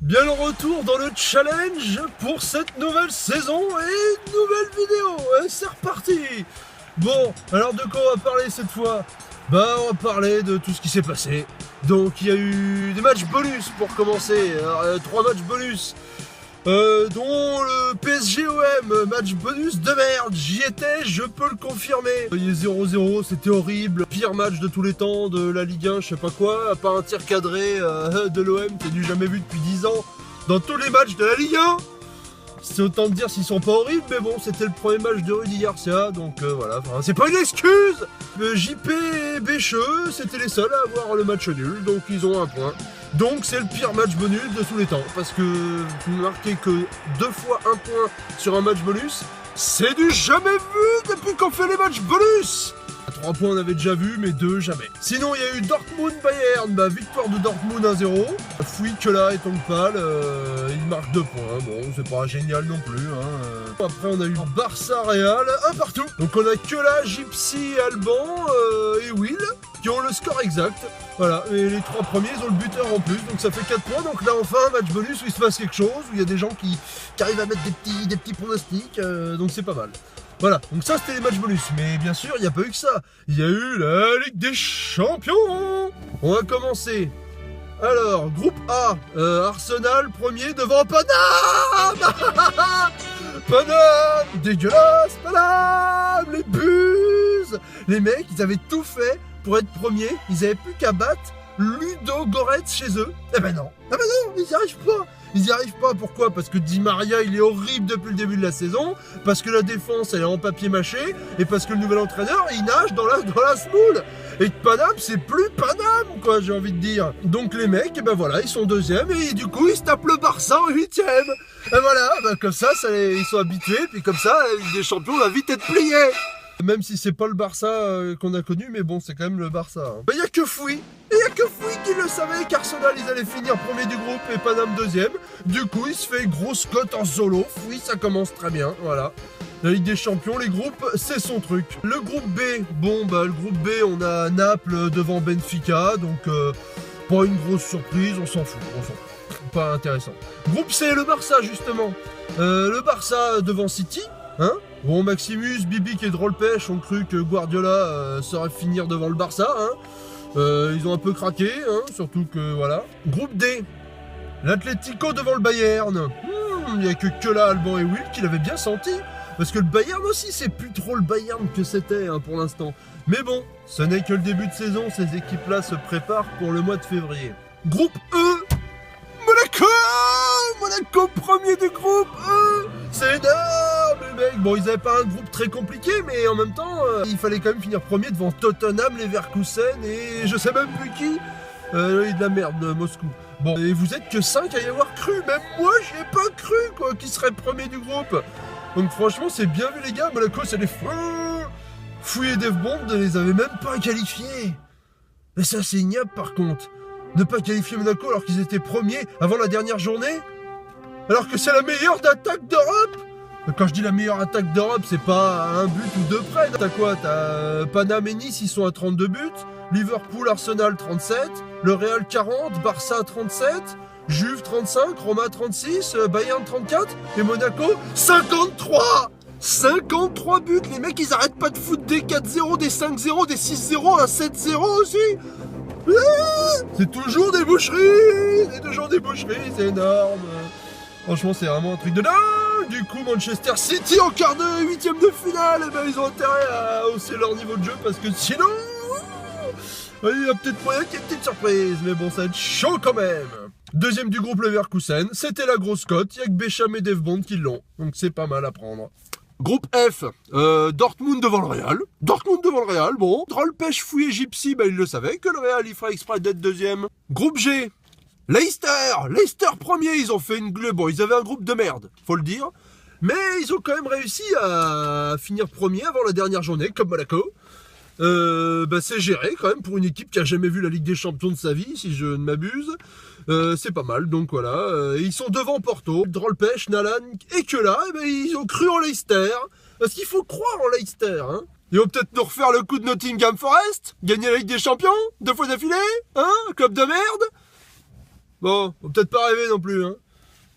Bien le retour dans le challenge pour cette nouvelle saison et nouvelle vidéo. Et c'est reparti. Bon, alors de quoi on va parler cette fois? On va parler de tout ce qui s'est passé. Donc il y a eu des matchs bonus pour commencer. Alors, 3 matchs bonus. Dont le PSG-OM, match bonus de merde, j'y étais, je peux le confirmer. Il est 0-0, c'était horrible, pire match de tous les temps de la Ligue 1, je sais pas quoi, à part un tir cadré de l'OM qui est du jamais vu depuis 10 ans dans tous les matchs de la Ligue 1. C'est autant de dire s'ils sont pas horribles, mais bon, c'était le premier match de Rudy Garcia, donc voilà, enfin, c'est pas une excuse. JP et Bécheux, c'était les seuls à avoir le match nul, donc ils ont un point. Donc c'est le pire match bonus de tous les temps, parce que vous ne marquez que 2 fois un point sur un match bonus, c'est du jamais vu depuis qu'on fait les matchs bonus. 3 points on avait déjà vu, mais 2 jamais. Sinon il y a eu Dortmund-Bayern, victoire de Dortmund 1-0. Fouille que là et Tongpal, il marque 2 points, bon c'est pas génial non plus. Après on a eu Barça-Real, 1 partout. Donc on a que là, Gypsy, Alban et Will qui ont le score exact. Voilà, et les 3 premiers ils ont le buteur en plus, donc ça fait 4 points. Donc là enfin un match bonus où il se passe quelque chose, où il y a des gens qui arrivent à mettre des petits pronostics, donc c'est pas mal. Voilà, donc ça c'était les matchs bonus, mais bien sûr il n'y a pas eu que ça, il y a eu la Ligue des Champions. On va commencer. Alors, groupe A, Arsenal premier devant Paname. Paname, dégueulasse, Paname, les Buzz. Les mecs, ils avaient tout fait pour être premiers, ils avaient plus qu'à battre Ludo Goretz chez eux. Eh ben non, ils n'y arrivent pas. Ils n'y arrivent pas, pourquoi? Parce que Di Maria il est horrible depuis le début de la saison, parce que la défense elle est en papier mâché, et parce que le nouvel entraîneur il nage dans la semoule. Et Paname c'est plus Paname quoi, j'ai envie de dire. Donc les mecs, et ben voilà, ils sont deuxième et du coup ils se tapent le Barça en 8ème. Et voilà, comme ça, ils sont habitués, puis comme ça la Ligue des Champions va vite être pliée. Même si c'est pas le Barça qu'on a connu, mais bon, c'est quand même le Barça. Il y a que Fouille. Il y a que Fouille qui le savait qu'Arsenal, ils allaient finir premier du groupe et Paname deuxième. Du coup, il se fait grosse cote en solo. Fouille, ça commence très bien, voilà. La Ligue des Champions, les groupes, c'est son truc. Le groupe B, le groupe B, on a Naples devant Benfica, donc pas une grosse surprise, on s'en fout. Pas intéressant. Groupe C, le Barça, justement. Le Barça devant City, hein. Bon, Maximus, Bibic et Drôle-Pêche ont cru que Guardiola saurait finir devant le Barça. Ils ont un peu craqué, surtout que voilà. Groupe D, l'Atlético devant le Bayern. Il n'y a que là, Alban et Will qui l'avaient bien senti. Parce que le Bayern aussi, c'est plus trop le Bayern que c'était pour l'instant. Mais bon, ce n'est que le début de saison, ces équipes-là se préparent pour le mois de février. Groupe E, Monaco premier du groupe E. C'est énorme les mecs. Bon, ils n'avaient pas un groupe très compliqué, mais en même temps, il fallait quand même finir premier devant Tottenham, Leverkusen et je sais même plus qui. Et de la merde de Moscou. Bon, et vous êtes que 5 à y avoir cru. Même moi, j'y ai pas cru, quoi, qui serait premier du groupe. Donc franchement, c'est bien vu les gars. Monaco, c'est des fous. Fouille et Devbond ne les avaient même pas qualifiés. Mais ça, c'est ignoble par contre. Ne pas qualifier Monaco alors qu'ils étaient premiers avant la dernière journée. Alors que c'est la meilleure attaque d'Europe. Quand je dis la meilleure attaque d'Europe, c'est pas un but ou deux près. T'as quoi? T'as Paname et Nice, ils sont à 32 buts. Liverpool, Arsenal, 37. Le Real, 40. Barça, 37. Juve, 35. Roma, 36. Bayern, 34. Et Monaco, 53. 53 buts. Les mecs, ils arrêtent pas de foutre des 4-0, des 5-0, des 6-0, un 7-0 aussi. C'est toujours des boucheries. C'est énorme. Franchement, c'est vraiment un truc de dingue. Du coup, Manchester City en quart de 8ème de finale, ils ont intérêt à hausser leur niveau de jeu parce que sinon, il y a peut-être moyen qu'il y ait une petite surprise. Mais bon, ça va être chaud quand même. Deuxième du groupe Leverkusen, c'était la grosse cote. Il n'y a que Bécham et Devbond qui l'ont. Donc c'est pas mal à prendre. Groupe F, Dortmund devant le Real. Bon. Drôle-Pêche, Fouille et Gypsy, ils le savaient que le Real, il ferait exprès d'être deuxième. Groupe G, Leicester premier, ils ont fait une gueule. Bon, ils avaient un groupe de merde, faut le dire. Mais ils ont quand même réussi à finir premier avant la dernière journée, comme Monaco. C'est géré quand même pour une équipe qui a jamais vu la Ligue des Champions de sa vie, si je ne m'abuse. C'est pas mal, donc voilà. Ils sont devant Porto, Drôle-Pêche, Nalan et que là, ils ont cru en Leicester. Parce qu'il faut croire en Leicester, Ils vont peut-être nous refaire le coup de Nottingham Forest, gagner la Ligue des Champions, 2 fois d'affilée, club de merde. Bon, faut peut-être pas rêver non plus, hein.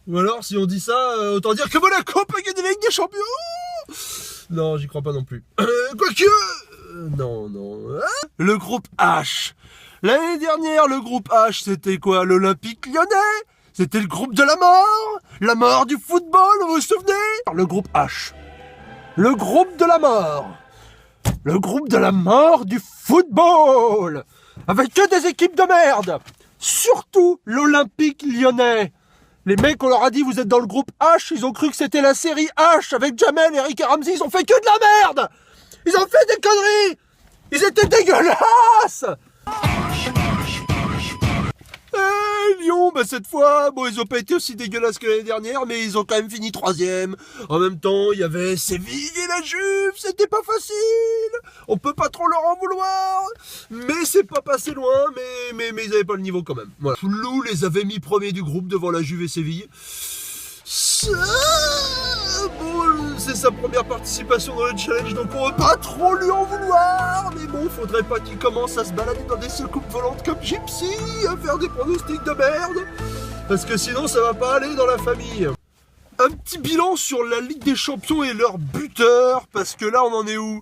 Ou alors, si on dit ça, autant dire que Monaco peut gagner la Ligue des Champions. Non, j'y crois pas non plus. Quoique... non. Hein, le groupe H. L'année dernière, le groupe H, c'était quoi? L'Olympique Lyonnais? C'était le groupe de la mort? La mort du football, vous vous souvenez? Le groupe H. Le groupe de la mort. Le groupe de la mort du football. Avec que des équipes de merde. Surtout l'Olympique Lyonnais. Les mecs, on leur a dit, vous êtes dans le groupe H, ils ont cru que c'était la série H avec Jamel, Eric et Ramsey, ils ont fait que de la merde. Ils ont fait des conneries. Ils étaient dégueulasses. Lyon, bah cette fois, bon, ils ont pas été aussi dégueulasses que l'année dernière, mais ils ont quand même fini 3e. En même temps, il y avait Séville et la Juve, c'était pas facile. On peut pas trop leur en vouloir. Mais c'est pas passé loin, mais ils avaient pas le niveau quand même. Voilà. Flou les avait mis premiers du groupe devant la Juve et Séville. Bon, c'est sa première participation dans le challenge, donc on va pas trop lui en vouloir. Mais bon, faudrait pas qu'il commence à se balader dans des soucoupes volantes comme Gypsy, à faire des pronostics de merde. Parce que sinon, ça va pas aller dans la famille. Un petit bilan sur la Ligue des Champions et leurs buteurs, parce que là on en est où?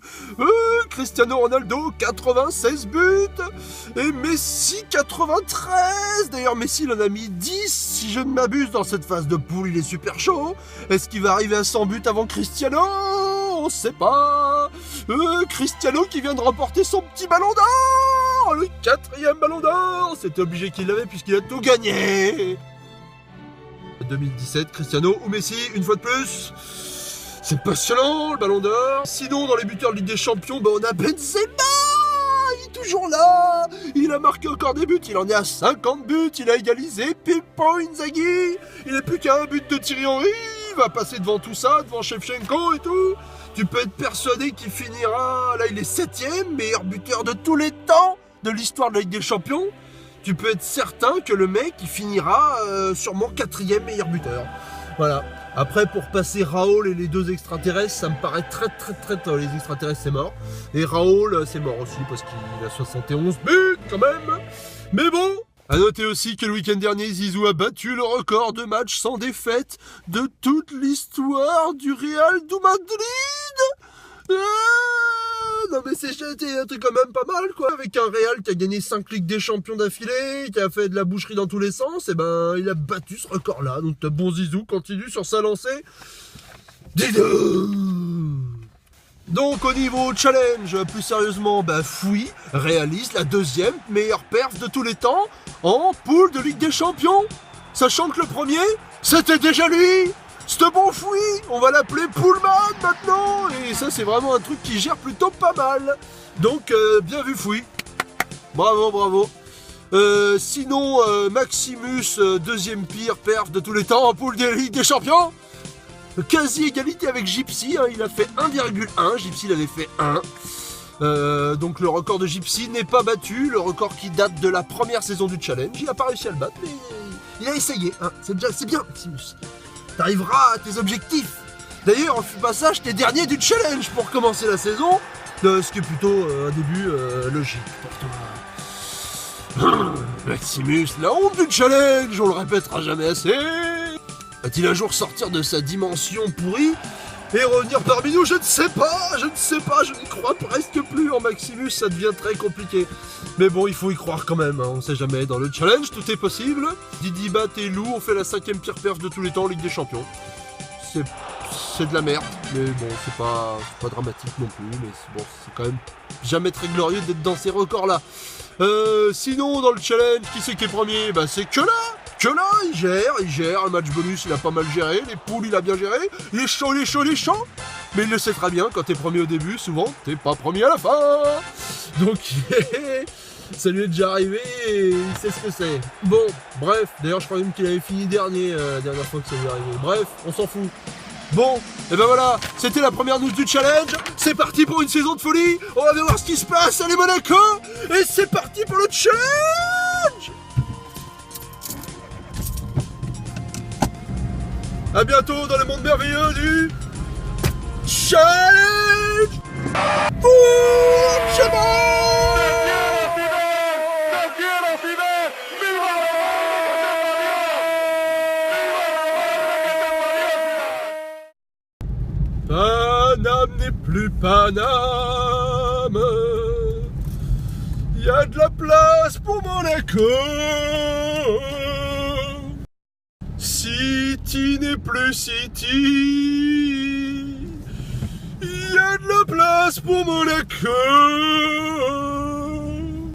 Cristiano Ronaldo 96 buts et Messi 93. D'ailleurs Messi il en a mis 10 si je ne m'abuse dans cette phase de poule, il est super chaud. Est-ce qu'il va arriver à 100 buts avant Cristiano? On sait pas. Cristiano qui vient de remporter son petit ballon d'or, le 4e ballon d'or. C'était obligé qu'il l'avait puisqu'il a tout gagné. 2017, Cristiano ou Messi, une fois de plus. C'est passionnant, le ballon d'or. Sinon, dans les buteurs de Ligue des Champions, bah, on a Benzema. Il est toujours là. Il a marqué encore des buts. Il en est à 50 buts. Il a égalisé Pippo Inzaghi. Il n'est plus qu'à un but de Thierry Henry. Il va passer devant tout ça, devant Shevchenko et tout. Tu peux être persuadé qu'il finira... Là, il est 7e, meilleur buteur de tous les temps de l'histoire de la Ligue des Champions. Tu peux être certain que le mec, il finira sûrement 4e meilleur buteur. Voilà. Après, pour passer Raoul et les deux extraterrestres, ça me paraît très tôt. Les extraterrestres, c'est mort. Et Raoul, c'est mort aussi, parce qu'il a 71 buts, quand même. Mais bon, à noter aussi que le week-end dernier, Zizou a battu le record de matchs sans défaite de toute l'histoire du Real de Madrid. Non mais c'était un truc quand même pas mal quoi, avec un Real qui a gagné 5 Ligues des Champions d'affilée, qui a fait de la boucherie dans tous les sens, et ben il a battu ce record là, donc bon Zizou continue sur sa lancée. Donc au niveau challenge, plus sérieusement, bah Fouy réalise la 2e meilleure perf de tous les temps en poule de Ligue des Champions, sachant que le premier, c'était déjà lui. Ce bon Fouy, on va l'appeler Pullman maintenant. Et ça c'est vraiment un truc qui gère plutôt pas mal. Donc bien vu Fouy. Bravo. Sinon Maximus, 2e pire perf de tous les temps en poule de Ligue des Champions. Quasi égalité avec Gypsy, hein, il a fait 1,1, Gypsy il avait fait 1. Donc le record de Gypsy n'est pas battu, le record qui date de la première saison du challenge. Il n'a pas réussi à le battre, mais il a essayé, hein. C'est bien Maximus. T'arriveras à tes objectifs. D'ailleurs, en passage, t'es dernier du challenge pour commencer la saison. Ce qui est plutôt un début logique pour toi. Maximus, la honte du challenge, on le répétera jamais assez. Va-t-il un jour sortir de sa dimension pourrie et revenir parmi nous? Je ne sais pas, je n'y crois presque plus en Maximus, ça devient très compliqué. Mais bon, il faut y croire quand même, hein. On sait jamais, dans le challenge, tout est possible. Didi Bat et Lou ont fait la 5e pire perf de tous les temps en Ligue des Champions. C'est de la merde, mais bon, c'est pas dramatique non plus, mais bon, c'est quand même jamais très glorieux d'être dans ces records-là. Sinon, dans le challenge, qui c'est qui est premier? Bah c'est que là, il gère, le match bonus il a pas mal géré, les poules il a bien géré, il est chaud, mais il le sait très bien, quand t'es premier au début, souvent, t'es pas premier à la fin. Donc, ça lui est déjà arrivé et il sait ce que c'est. Bon, bref, d'ailleurs je crois même qu'il avait fini dernier la dernière fois que ça lui est arrivé. Bref, on s'en fout. Bon, et ben voilà, c'était la première news du challenge. C'est parti pour une saison de folie. On va voir ce qui se passe. Allez Monaco. Et c'est parti pour le challenge. A bientôt dans le monde merveilleux du challenge. Paname n'est plus Paname. Y a de la place pour Monaco. City n'est plus City. Y a de la place pour Monaco.